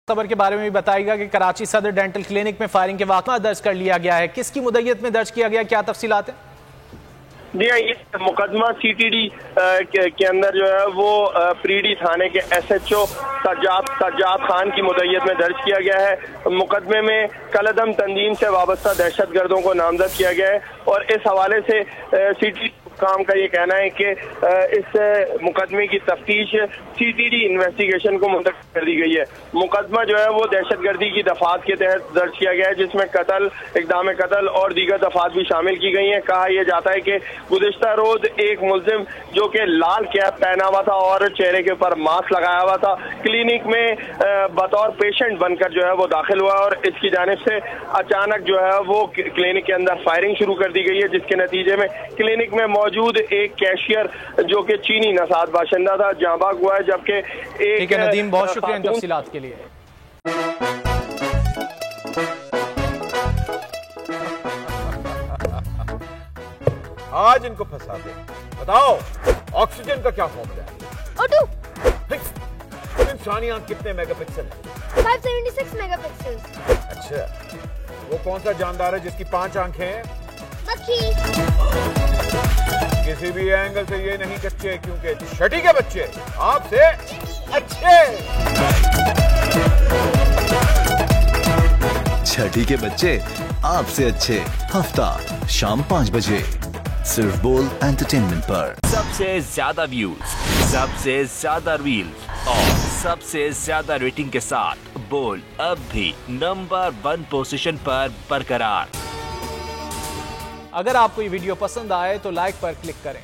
खबर के बारे में भी बताएगा कि कराची सदर डेंटल क्लिनिक में फायरिंग के वाक़या दर्ज कर लिया गया है। किसकी मुद्दत में दर्ज किया गया, क्या तफसीलात है? जी हाँ, ये मुकदमा सीटीडी के अंदर जो है वो प्रीडी थाने के एसएचओ सज्जाद खान की मुद्दत में दर्ज किया गया है। मुकदमे में कलअदम तंजीम से वाबस्ता दहशतगर्दों को नामजद किया गया है और इस हवाले से सीटीडी काम का ये कहना है कि इस मुकदमे की तफ्तीश सीटीडी इन्वेस्टिगेशन को मुंतकिल कर दी गई है। मुकदमा जो है वो दहशतगर्दी की दफात के तहत दर्ज किया गया है, जिसमें कत्ल, इक़दाम कत्ल और दीगर दफात भी शामिल की गई हैं। कहा यह जाता है कि गुज़िश्ता रोज एक मुल्जिम जो कि लाल कैप पहना हुआ था और चेहरे के ऊपर मास्क लगाया हुआ था, क्लिनिक में बतौर पेशेंट बनकर जो है वो दाखिल हुआ और इसकी जानिब से अचानक जो है वो क्लिनिक के अंदर फायरिंग शुरू कर दी गई है, जिसके नतीजे में क्लिनिक में मौजूद एक कैशियर जो कि चीनी नसाद बाशिंदा था जाँ बाग हुआ है, जबकि एक नदीम, बहुत शुक्रिया इन तफसीलात के लिए। आज इनको फंसा दे। बताओ ऑक्सीजन का क्या फॉर्मूला है? O2। इंसानी आंख कितने मेगापिक्सल है? 576 मेगापिक्सल। अच्छा, वो कौन सा जानदार है जिसकी 5 आंखें हैं? मक्खी। किसी भी एंगल से ये नहीं कच्चे, क्योंकि छठी के बच्चे आपसे अच्छे। छठी के बच्चे आपसे अच्छे, हफ्ता शाम 5 बजे सिर्फ बोल एंटरटेनमेंट पर। सबसे ज्यादा व्यूज, सबसे ज्यादा रील्स और सबसे ज्यादा रेटिंग के साथ बोल अब भी नंबर 1 पोजीशन पर बरकरार। अगर आपको ये वीडियो पसंद आए तो लाइक पर क्लिक करें।